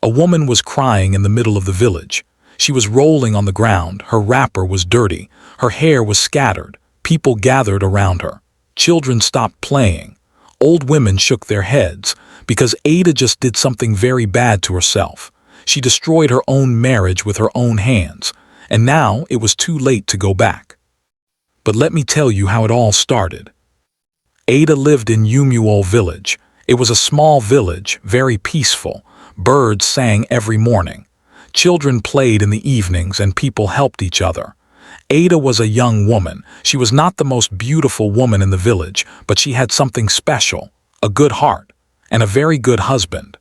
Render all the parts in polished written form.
A woman was crying in the middle of the village. She was rolling on the ground, her wrapper was dirty, her hair was scattered. People gathered around her. Children stopped playing. Old women shook their heads, because Ada just did something very bad to herself. She destroyed her own marriage with her own hands, and now it was too late to go back. But let me tell you how it all started. Ada lived in Umuol village. It was a small village, very peaceful. Birds sang every morning. Children played in the evenings and people helped each other. Ada was a young woman. She was not the most beautiful woman in the village, but she had something special, a good heart, and a very good husband.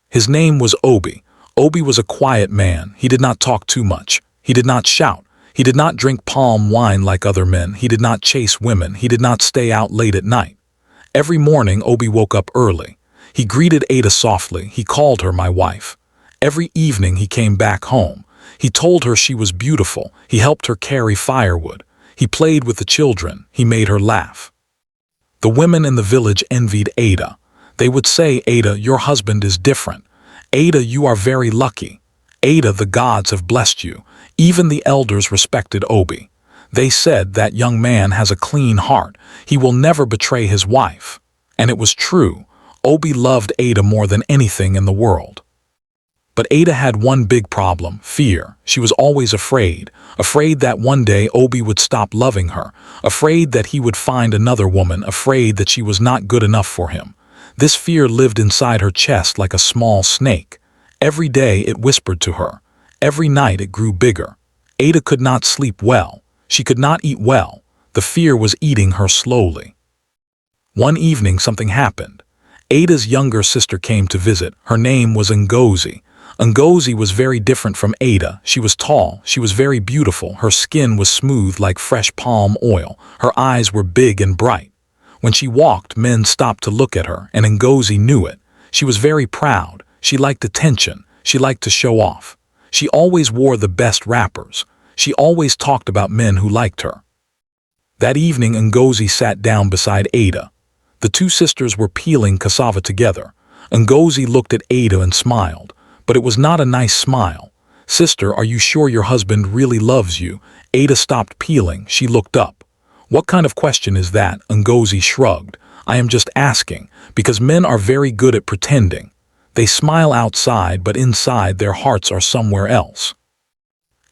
His name was Obi. Obi was a quiet man. He did not talk too much. He did not shout. He did not drink palm wine like other men. He did not chase women. He did not stay out late at night. Every morning, Obi woke up early. He greeted Ada softly. He called her my wife. Every evening he came back home. He told her she was beautiful. He helped her carry firewood. He played with the children. He made her laugh. The women in the village envied Ada. They would say, "Ada, your husband is different. Ada, you are very lucky. Ada, the gods have blessed you." Even the elders respected Obi. They said that young man has a clean heart. He will never betray his wife. And it was true. Obi loved Ada more than anything in the world. But Ada had one big problem, fear. She was always afraid that one day Obi would stop loving her, afraid that he would find another woman, afraid that she was not good enough for him. This fear lived inside her chest like a small snake. Every day it whispered to her. Every night it grew bigger. Ada could not sleep well. She could not eat well. The fear was eating her slowly. One evening something happened. Ada's younger sister came to visit. Her name was Ngozi. Ngozi was very different from Ada. She was tall, she was very beautiful, her skin was smooth like fresh palm oil, her eyes were big and bright. When she walked, men stopped to look at her, and Ngozi knew it. She was very proud, she liked attention, she liked to show off. She always wore the best wrappers. She always talked about men who liked her. That evening Ngozi sat down beside Ada. The two sisters were peeling cassava together. Ngozi looked at Ada and smiled. But it was not a nice smile. "Sister, are you sure your husband really loves you?" Ada stopped peeling. She looked up. "What kind of question is that?" Ngozi shrugged. "I am just asking, because men are very good at pretending. They smile outside, but inside their hearts are somewhere else."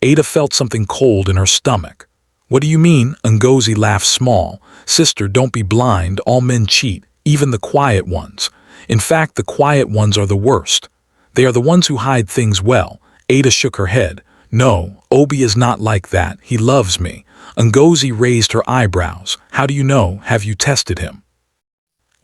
Ada felt something cold in her stomach. "What do you mean?" Ngozi laughed small. "Sister, don't be blind. All men cheat, even the quiet ones. In fact, the quiet ones are the worst. They are the ones who hide things well." Ada shook her head. "No, Obi is not like that. He loves me." Ngozi raised her eyebrows. "How do you know? Have you tested him?"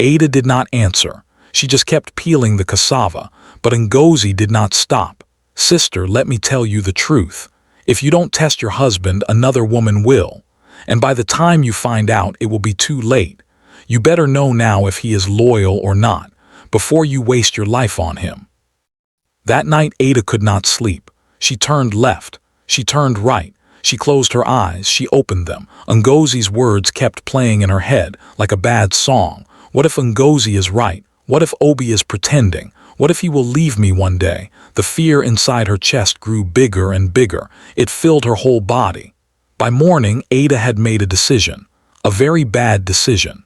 Ada did not answer. She just kept peeling the cassava, but Ngozi did not stop. "Sister, let me tell you the truth. If you don't test your husband, another woman will. And by the time you find out, it will be too late. You better know now if he is loyal or not, before you waste your life on him." That night Ada could not sleep. She turned left. She turned right. She closed her eyes. She opened them. Ngozi's words kept playing in her head like a bad song. What if Ngozi is right? What if Obi is pretending? What if he will leave me one day? The fear inside her chest grew bigger and bigger. It filled her whole body. By morning, Ada had made a decision. A very bad decision.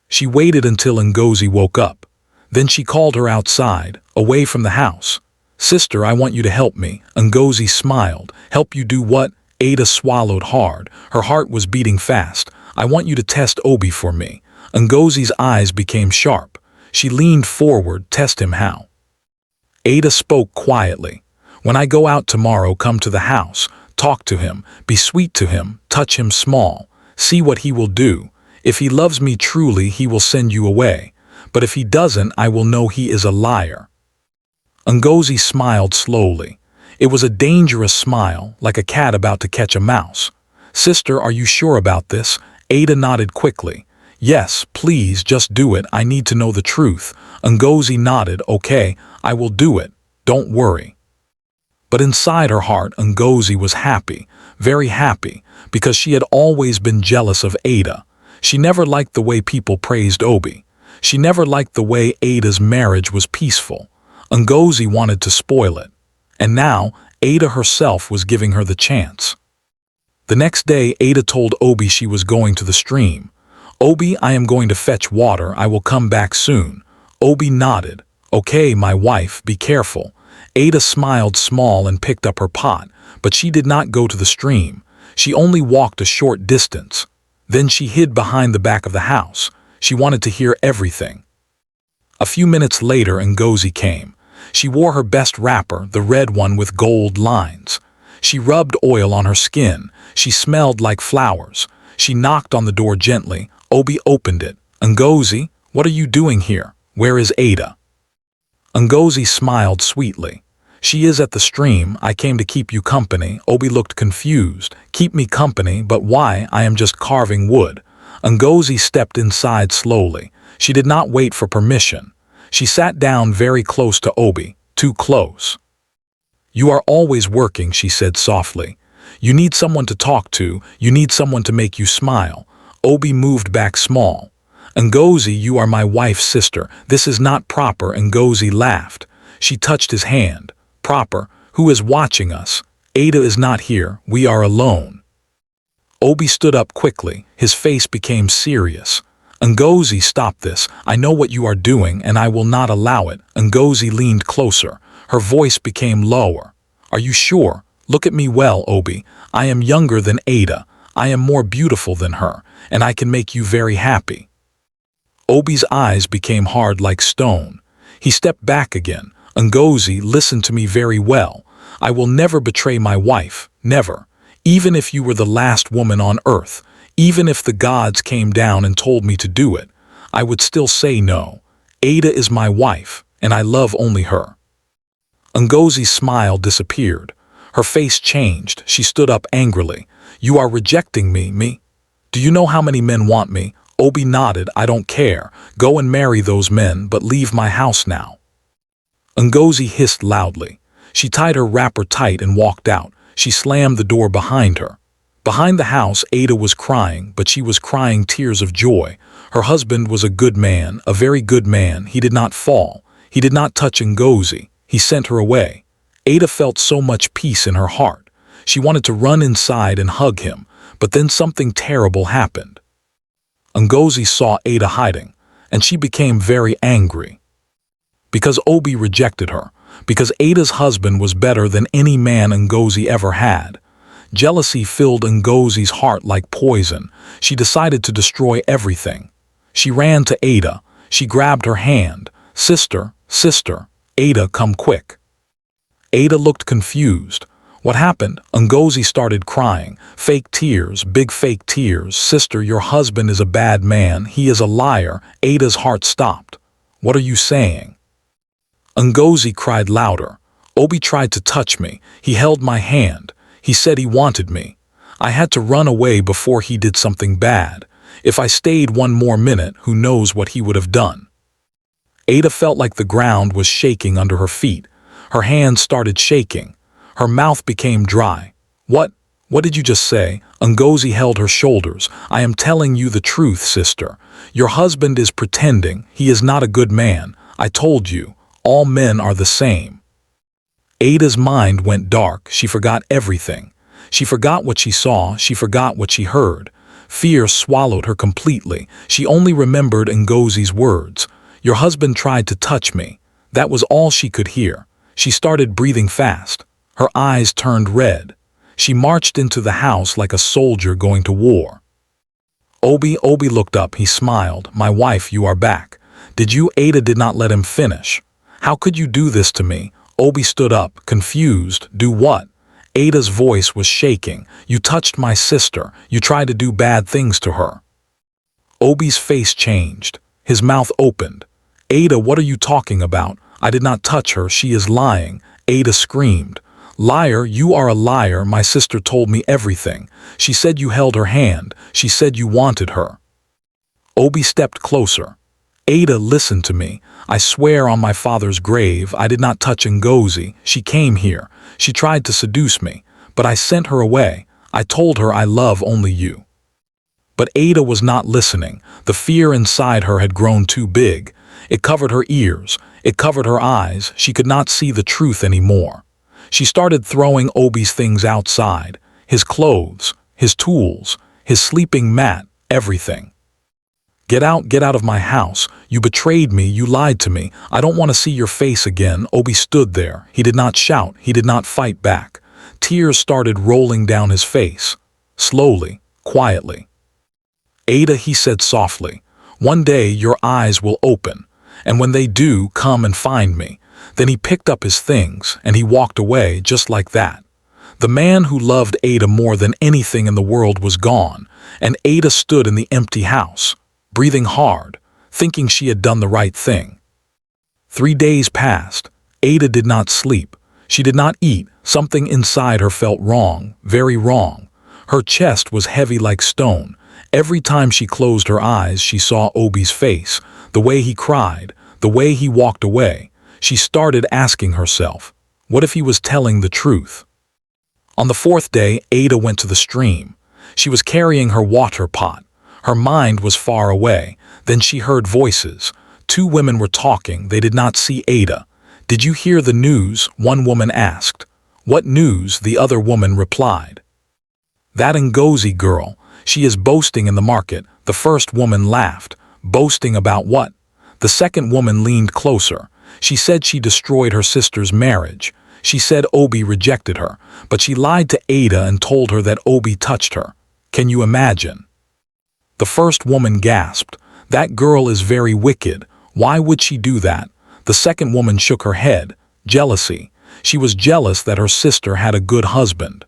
She waited until Ngozi woke up. Then she called her outside, away from the house. "Sister, I want you to help me." Ngozi smiled. "Help you do what?" Ada swallowed hard. Her heart was beating fast. "I want you to test Obi for me." Ngozi's eyes became sharp. She leaned forward. "Test him how?" Ada spoke quietly. "When I go out tomorrow, come to the house. Talk to him. Be sweet to him. Touch him small. See what he will do. If he loves me truly, he will send you away. But if he doesn't, I will know he is a liar." Ngozi smiled slowly. It was a dangerous smile, like a cat about to catch a mouse. "Sister, are you sure about this?" Ada nodded quickly. "Yes, please, just do it. I need to know the truth." Ngozi nodded. "Okay, I will do it. Don't worry." But inside her heart, Ngozi was happy, very happy, because she had always been jealous of Ada. She never liked the way people praised Obi. She never liked the way Ada's marriage was peaceful. Ngozi wanted to spoil it. And now, Ada herself was giving her the chance. The next day, Ada told Obi she was going to the stream. "Obi, I am going to fetch water. I will come back soon." Obi nodded. "Okay, my wife, be careful." Ada smiled small and picked up her pot, but she did not go to the stream. She only walked a short distance. Then she hid behind the back of the house. She wanted to hear everything. A few minutes later, Ngozi came. She wore her best wrapper, the red one with gold lines. She rubbed oil on her skin. She smelled like flowers. She knocked on the door gently. Obi opened it. "Ngozi, what are you doing here? Where is Ada?" Ngozi smiled sweetly. "She is at the stream. I came to keep you company." Obi looked confused. "Keep me company, but why? I am just carving wood." Ngozi stepped inside slowly. She did not wait for permission. She sat down very close to Obi, too close. "You are always working," she said softly. "You need someone to talk to. You need someone to make you smile." Obi moved back small. "Ngozi, you are my wife's sister. This is not proper." Ngozi laughed. She touched his hand. "Proper? Who is watching us? Ada is not here. We are alone." Obi stood up quickly. His face became serious. "Ngozi, stop this. I know what you are doing, and I will not allow it." Ngozi leaned closer. Her voice became lower. "Are you sure? Look at me well, Obi. I am younger than Ada. I am more beautiful than her, and I can make you very happy." Obi's eyes became hard like stone. He stepped back again. "Ngozi, listen to me very well. I will never betray my wife, never. Even if you were the last woman on earth, even if the gods came down and told me to do it, I would still say no. Ada is my wife, and I love only her." Ngozi's smile disappeared. Her face changed. She stood up angrily. "You are rejecting me? Do you know how many men want me?" Obi nodded. "I don't care. Go and marry those men, but leave my house now." Ngozi hissed loudly. She tied her wrapper tight and walked out. She slammed the door behind her. Behind the house, Ada was crying, but she was crying tears of joy. Her husband was a good man, a very good man. He did not fall. He did not touch Ngozi. He sent her away. Ada felt so much peace in her heart. She wanted to run inside and hug him, but then something terrible happened. Ngozi saw Ada hiding, and she became very angry. Because Obi rejected her, because Ada's husband was better than any man Ngozi ever had. Jealousy filled Ngozi's heart like poison. She decided to destroy everything. She ran to Ada. She grabbed her hand. "Sister, sister, Ada, come quick." Ada looked confused. "What happened?" Ngozi started crying. Fake tears, big fake tears. "Sister, your husband is a bad man. He is a liar." Ada's heart stopped. "What are you saying?" Ngozi cried louder. "Obi tried to touch me. He held my hand. He said he wanted me. I had to run away before he did something bad. If I stayed one more minute, who knows what he would have done." Ada felt like the ground was shaking under her feet. Her hands started shaking. Her mouth became dry. What did you just say?" Ngozi held her shoulders. "I am telling you the truth, sister. Your husband is pretending. He is not a good man. I told you, all men are the same." Ada's mind went dark. She forgot everything. She forgot what she saw. She forgot what she heard. Fear swallowed her completely. She only remembered Ngozi's words. "Your husband tried to touch me." That was all she could hear. She started breathing fast. Her eyes turned red. She marched into the house like a soldier going to war. Obi looked up. He smiled. "My wife, you are back." "Did you?" Ada did not let him finish. "How could you do this to me?" Obi stood up, confused. "Do what?" Ada's voice was shaking. "You touched my sister. You tried to do bad things to her." Obi's face changed. His mouth opened. "Ada, what are you talking about? I did not touch her. She is lying." Ada screamed. "Liar, you are a liar. My sister told me everything. She said you held her hand. She said you wanted her." Obi stepped closer. "Ada, listen to me. I swear on my father's grave, I did not touch Ngozi. She came here. She tried to seduce me, but I sent her away. I told her I love only you." But Ada was not listening. The fear inside her had grown too big. It covered her ears. It covered her eyes. She could not see the truth anymore. She started throwing Obi's things outside, his clothes, his tools, his sleeping mat, everything. Get out of my house. You betrayed me, you lied to me. I don't want to see your face again." Obi stood there. He did not shout, he did not fight back. Tears started rolling down his face. Slowly, quietly. "Ada," he said softly, "one day your eyes will open, and when they do, come and find me." Then he picked up his things, and he walked away just like that. The man who loved Ada more than anything in the world was gone, and Ada stood in the empty house, breathing hard, thinking she had done the right thing. 3 days passed. Ada did not sleep. She did not eat. Something inside her felt wrong, very wrong. Her chest was heavy like stone. Every time she closed her eyes, she saw Obi's face, the way he cried, the way he walked away. She started asking herself, what if he was telling the truth? On the 4th day, Ada went to the stream. She was carrying her water pot. Her mind was far away. Then she heard voices. 2 women were talking. They did not see Ada. "Did you hear the news?" one woman asked. "What news?" the other woman replied. "That Ngozi girl. She is boasting in the market." The first woman laughed. "Boasting about what?" The second woman leaned closer. "She said she destroyed her sister's marriage. She said Obi rejected her, but she lied to Ada and told her that Obi touched her. Can you imagine?" The first woman gasped. "That girl is very wicked. Why would she do that?" The second woman shook her head. "Jealousy. She was jealous that her sister had a good husband."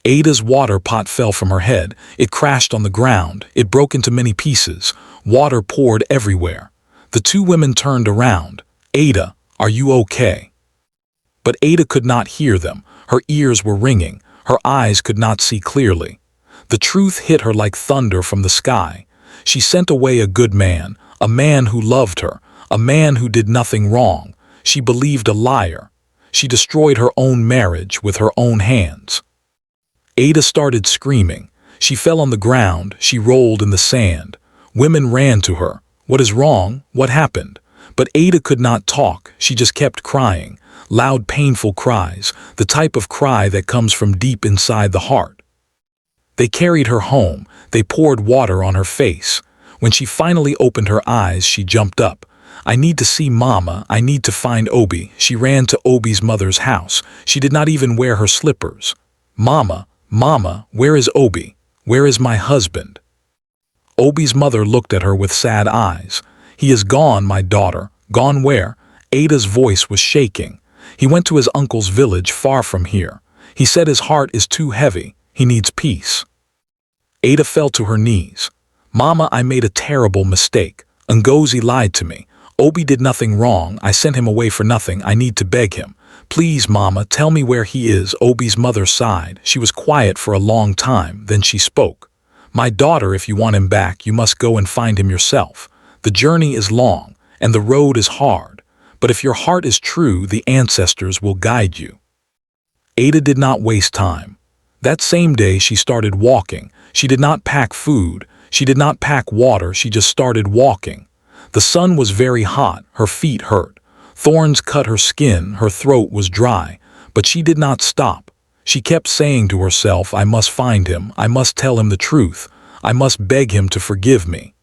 Ada's water pot fell from her head. It crashed on the ground. It broke into many pieces. Water poured everywhere. The 2 women turned around. "Ada, are you okay?" But Ada could not hear them. Her ears were ringing. Her eyes could not see clearly. The truth hit her like thunder from the sky. She sent away a good man, a man who loved her, a man who did nothing wrong. She believed a liar. She destroyed her own marriage with her own hands. Ada started screaming. She fell on the ground. She rolled in the sand. Women ran to her. "What is wrong? What happened?" But Ada could not talk. She just kept crying. Loud, painful cries, the type of cry that comes from deep inside the heart. They carried her home. They poured water on her face. When she finally opened her eyes, she jumped up. "I need to see Mama. I need to find Obi." She ran to Obi's mother's house. She did not even wear her slippers. "Mama, Mama, where is Obi? Where is my husband?" Obi's mother looked at her with sad eyes. "He is gone, my daughter." "Gone where?" Ada's voice was shaking. "He went to his uncle's village far from here. He said his heart is too heavy. He needs peace." Ada fell to her knees. "Mama, I made a terrible mistake. Ngozi lied to me. Obi did nothing wrong. I sent him away for nothing. I need to beg him. Please, Mama, tell me where he is." Obi's mother sighed. She was quiet for a long time. Then she spoke. "My daughter, if you want him back, you must go and find him yourself. The journey is long, and the road is hard. But if your heart is true, the ancestors will guide you." Ada did not waste time. That same day she started walking. She did not pack food. She did not pack water. She just started walking. The sun was very hot. Her feet hurt. Thorns cut her skin. Her throat was dry. But she did not stop. She kept saying to herself, "I must find him. I must tell him the truth. I must beg him to forgive me."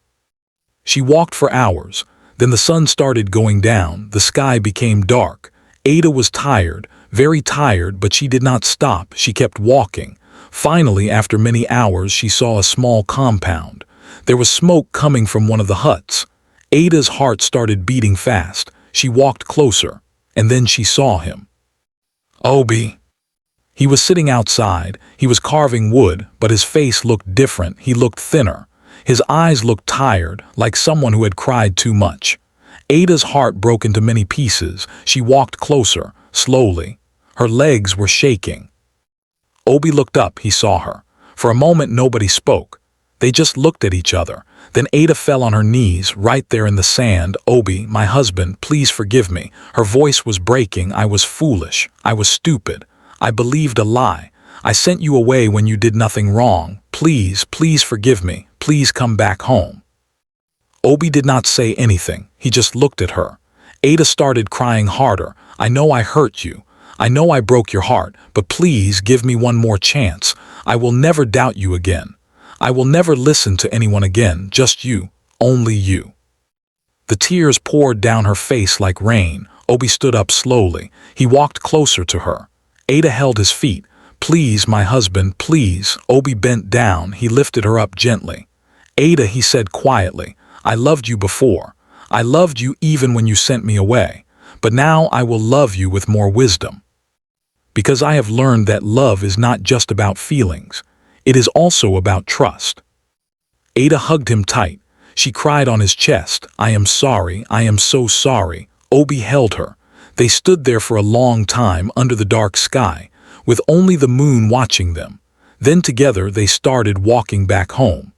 She walked for hours. Then the sun started going down. The sky became dark. Ada was tired, very tired, but she did not stop. She kept walking. Finally, after many hours, she saw a small compound. There was smoke coming from one of the huts. Ada's heart started beating fast. She walked closer, and then she saw him. Obi. He was sitting outside. He was carving wood, but his face looked different. He looked thinner. His eyes looked tired, like someone who had cried too much. Ada's heart broke into many pieces. She walked closer, slowly. Her legs were shaking. Obi looked up. He saw her. For a moment nobody spoke. They just looked at each other. Then Ada fell on her knees, right there in the sand. "Obi, my husband, please forgive me." Her voice was breaking. "I was foolish. I was stupid. I believed a lie. I sent you away when you did nothing wrong. Please, please forgive me. Please come back home." Obi did not say anything. He just looked at her. Ada started crying harder. I know I hurt you. I know I broke your heart, but please give me one more chance. I will never doubt you again. I will never listen to anyone again, just you, only you. The tears poured down her face like rain. Obi stood up slowly. He walked closer to her. Ada held his feet. Please, my husband, please. Obi bent down. He lifted her up gently. Ada, he said quietly, I loved you before. I loved you even when you sent me away. But now I will love you with more wisdom. Because I have learned that love is not just about feelings. It is also about trust. Ada hugged him tight. She cried on his chest. I am sorry. I am so sorry. Obi held her. They stood there for a long time under the dark sky, with only the moon watching them. Then together they started walking back home.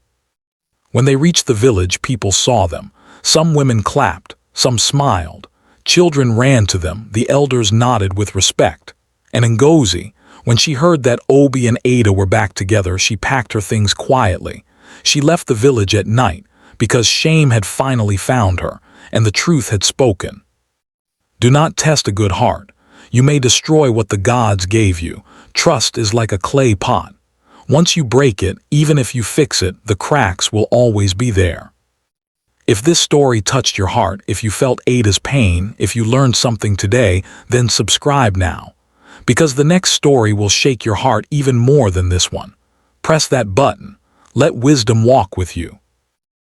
When they reached the village, people saw them. Some women clapped, some smiled. Children ran to them, the elders nodded with respect. And Ngozi, when she heard that Obi and Ada were back together, she packed her things quietly. She left the village at night, because shame had finally found her, and the truth had spoken. Do not test a good heart. You may destroy what the gods gave you. Trust is like a clay pot. Once you break it, even if you fix it, the cracks will always be there. If this story touched your heart, if you felt Ada's pain, if you learned something today, then subscribe now. Because the next story will shake your heart even more than this one. Press that button. Let wisdom walk with you.